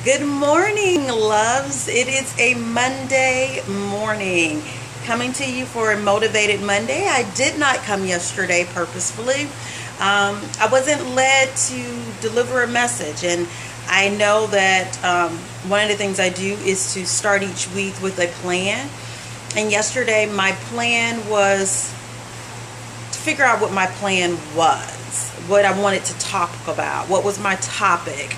Good morning, loves. It is a Monday morning. Coming to you for a Motivated Monday. I did not come yesterday purposefully. I wasn't led to deliver a message, and I know that one of the things I do is to start each week with a plan. And yesterday, my plan was to figure out what my plan was, what I wanted to talk about, what was my topic.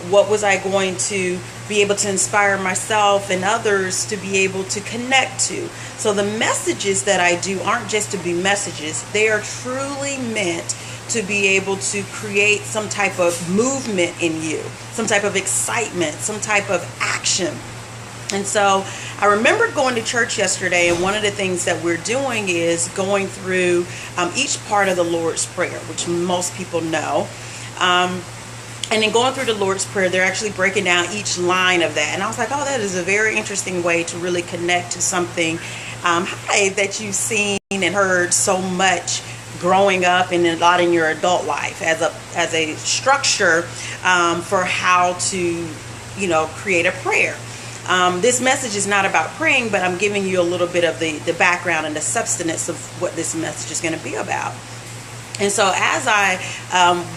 What was I going to be able to inspire myself and others to be able to connect to? So the messages that I do aren't just to be messages. They are truly meant to be able to create some type of movement in you, some type of excitement, some type of action. And so I remember going to church yesterday, and one of the things that we're doing is going through each part of the Lord's Prayer, which most people know. And in going through the Lord's Prayer, they're actually breaking down each line of that. And I was like, oh, that is a very interesting way to really connect to something that you've seen and heard so much growing up and a lot in your adult life as a structure for how to, create a prayer. This message is not about praying, but I'm giving you a little bit of the background and the substance of what this message is going to be about. And so as I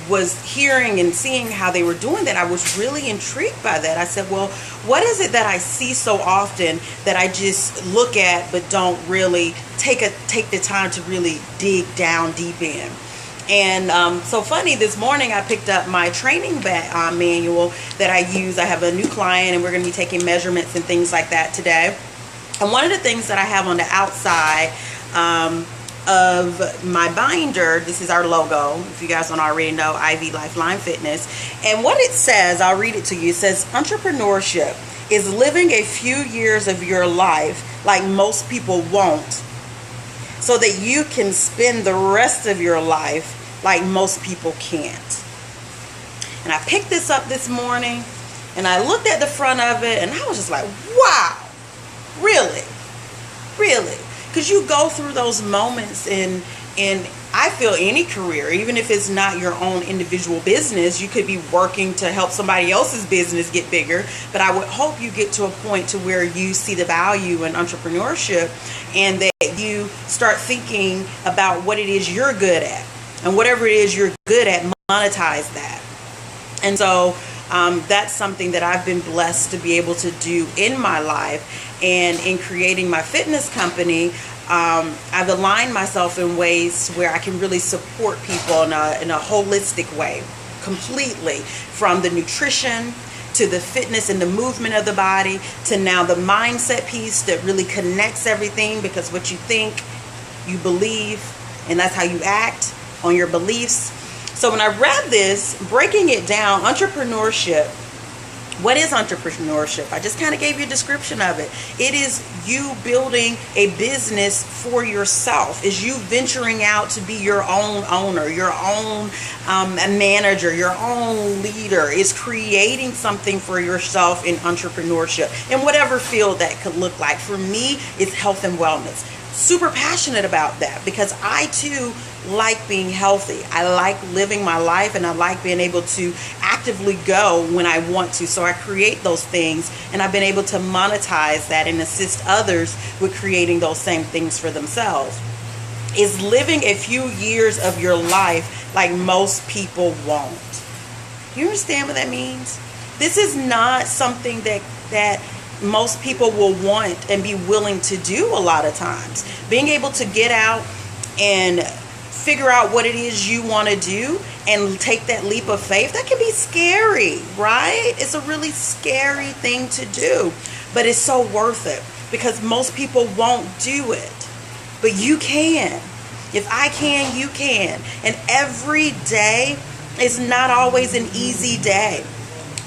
was hearing and seeing how they were doing that, I was really intrigued by that. I said, well, what is it that I see so often that I just look at but don't really take the time to really dig down deep in? And so funny, this morning I picked up my training manual that I use. I have a new client, and we're going to be taking measurements and things like that today. And one of the things that I have on the outside of my binder, this is our logo, if you guys don't already know, IV Lifeline Fitness. And what it says, I'll read it to you. It says, entrepreneurship is living a few years of your life like most people won't, so that you can spend the rest of your life like most people can't. And I picked this up this morning, and I looked at the front of it, and I was just like, wow, really? Because you go through those moments in I feel any career, even if it's not your own individual business, you could be working to help somebody else's business get bigger. But I would hope you get to a point to where you see the value in entrepreneurship, and that you start thinking about what it is you're good at, and whatever it is you're good at, monetize that. And so that's something that I've been blessed to be able to do in my life. And in creating my fitness company, I've aligned myself in ways where I can really support people in a holistic way, completely, from the nutrition to the fitness and the movement of the body, to now the mindset piece that really connects everything, because what you think, you believe, and that's how you act on your beliefs. So when I read this, breaking it down, entrepreneurship, what is entrepreneurship? I just kind of gave you a description of it. It is you building a business for yourself. Is you venturing out to be your own owner, your own manager, your own leader. Is creating something for yourself in entrepreneurship, in whatever field that could look like. For me, it's health and wellness. Super passionate about that, because I too like being healthy. I like living my life, and I like being able to actively go when I want to. So I create those things, and I've been able to monetize that and assist others with creating those same things for themselves. Is living a few years of your life like most people won't. You understand what that means? This is not something that most people will want and be willing to do a lot of times. Being able to get out and figure out what it is you want to do and take that leap of faith, that can be scary, right? It's a really scary thing to do, but it's so worth it, because most people won't do it, but you can. If I can, you can. And every day is not always an easy day.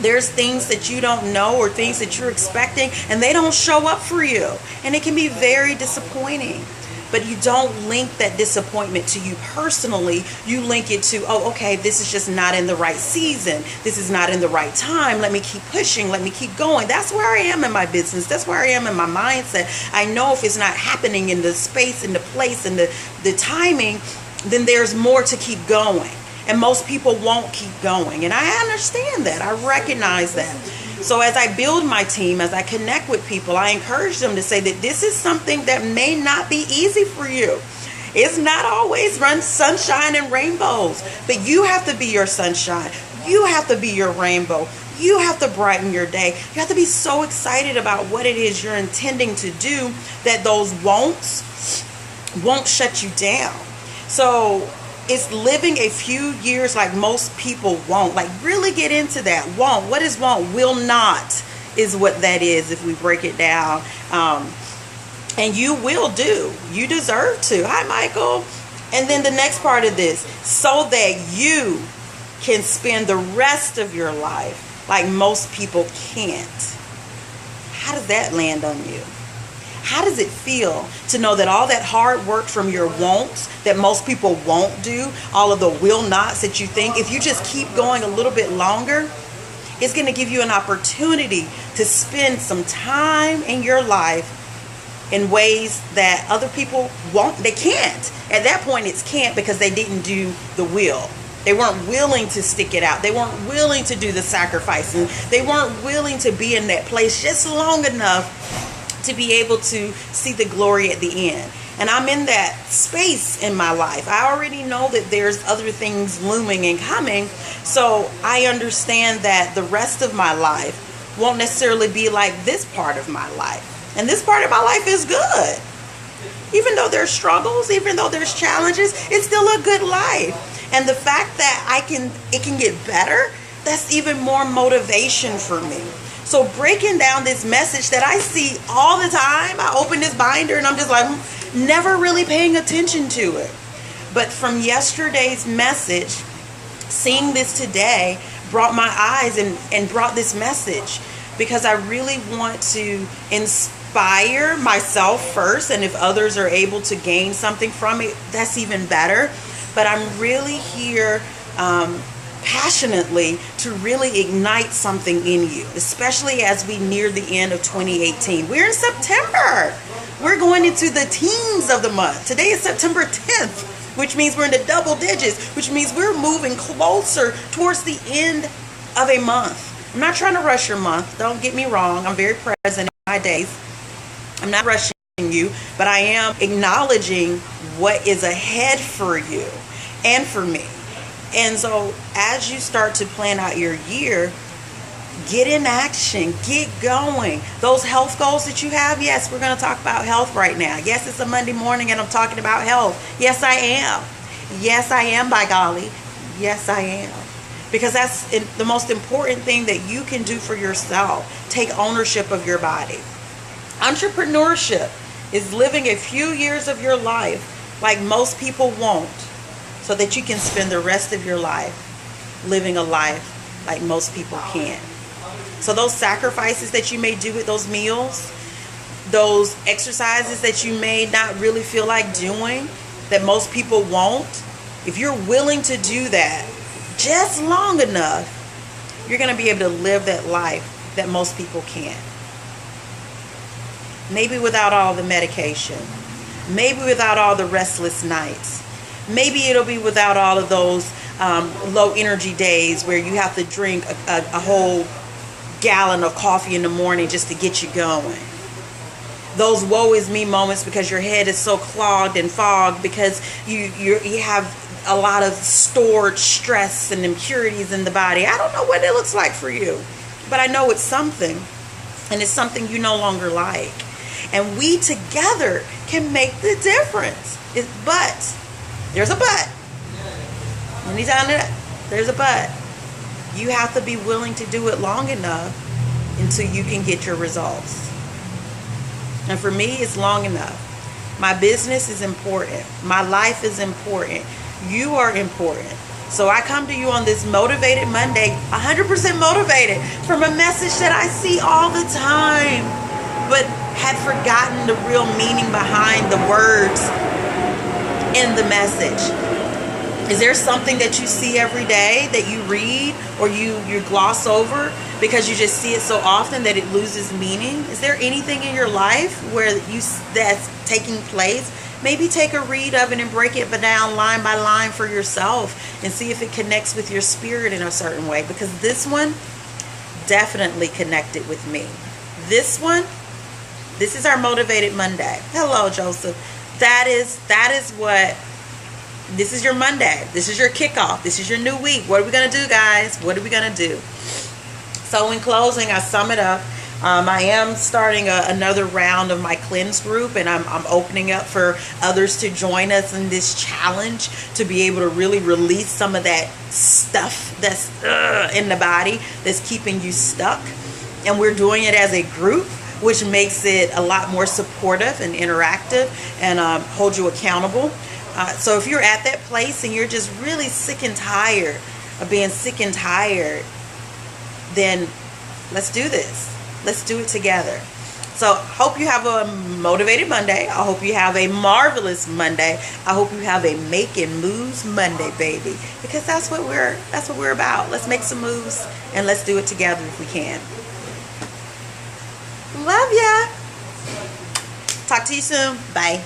There's things that you don't know, or things that you're expecting, and they don't show up for you. And it can be very disappointing. But you don't link that disappointment to you personally. You link it to, oh, okay, this is just not in the right season. This is not in the right time. Let me keep pushing. Let me keep going. That's where I am in my business. That's where I am in my mindset. I know if it's not happening in the space and the place and the timing, then there's more to keep going. And most people won't keep going. And I understand that. I recognize that. So as I build my team, as I connect with people, I encourage them to say that this is something that may not be easy for you. It's not always run sunshine and rainbows, but you have to be your sunshine. You have to be your rainbow. You have to brighten your day. You have to be so excited about what it is you're intending to do that those won'ts won't shut you down. So it's living a few years like most people won't. Like, really get into that. Won't. What is won't? Will not is what that is if we break it down. And you will do. You deserve to. Hi, Michael. And then the next part of this, so that you can spend the rest of your life like most people can't. How does that land on you? How does it feel to know that all that hard work from your won'ts that most people won't do, all of the will nots that you think, if you just keep going a little bit longer, it's going to give you an opportunity to spend some time in your life in ways that other people won't, they can't. At that point, it's can't because they didn't do the will. They weren't willing to stick it out. They weren't willing to do the sacrificing. They weren't willing to be in that place just long enough to be able to see the glory at the end. And I'm in that space in my life. I already know that there's other things looming and coming. So I understand that the rest of my life won't necessarily be like this part of my life. And this part of my life is good. Even though there's struggles, even though there's challenges, it's still a good life. And the fact that it can get better, that's even more motivation for me. So breaking down this message that I see all the time, I open this binder and I'm just like, never really paying attention to it. But from yesterday's message, seeing this today brought my eyes and brought this message, because I really want to inspire myself first. And if others are able to gain something from it, that's even better. But I'm really here passionately to really ignite something in you, especially as we near the end of 2018. We're in September. We're going into the teens of the month. Today is September 10th, which means we're in the double digits, which means we're moving closer towards the end of a month. I'm not trying to rush your month. Don't get me wrong. I'm very present in my days. I'm not rushing you, but I am acknowledging what is ahead for you and for me. And so as you start to plan out your year, get in action, get going. Those health goals that you have, yes, we're going to talk about health right now. Yes, it's a Monday morning and I'm talking about health. Yes, I am. Yes, I am, by golly. Yes, I am. Because that's the most important thing that you can do for yourself. Take ownership of your body. Entrepreneurship is living a few years of your life like most people won't, so that you can spend the rest of your life living a life like most people can't. So those sacrifices that you may do with those meals, those exercises that you may not really feel like doing, that most people won't, if you're willing to do that just long enough, you're going to be able to live that life that most people can't. Maybe without all the medication. Maybe without all the restless nights. Maybe it'll be without all of those low energy days where you have to drink a whole gallon of coffee in the morning just to get you going. Those woe is me moments because your head is so clogged and fogged because you have a lot of stored stress and impurities in the body. I don't know what it looks like for you, but I know it's something, and it's something you no longer like. And we together can make the difference. But there's a but. Anytime there's a but. You have to be willing to do it long enough until you can get your results. And for me, it's long enough. My business is important. My life is important. You are important. So I come to you on this Motivated Monday, 100% motivated from a message that I see all the time, but had forgotten the real meaning behind the words in the message. Is there something that you see every day that you read or you gloss over because you just see it so often that it loses meaning? Is there anything in your life where that's taking place? Maybe take a read of it and break it down line by line for yourself and see if it connects with your spirit in a certain way. Because this one definitely connected with me. This is our Motivated Monday. Hello, Joseph. This is your Monday. This is your kickoff. This is your new week. What are we going to do, guys? What are we going to do? So in closing, I sum it up. I am starting another round of my cleanse group, and I'm opening up for others to join us in this challenge to be able to really release some of that stuff that's in the body that's keeping you stuck. And we're doing it as a group, which makes it a lot more supportive and interactive and hold you accountable. So if you're at that place and you're just really sick and tired of being sick and tired, then let's do this. Let's do it together. So hope you have a Motivated Monday. I hope you have a marvelous Monday. I hope you have a making moves Monday, baby. Because that's what we're about. Let's make some moves and let's do it together if we can. Love ya. Talk to you soon. Bye.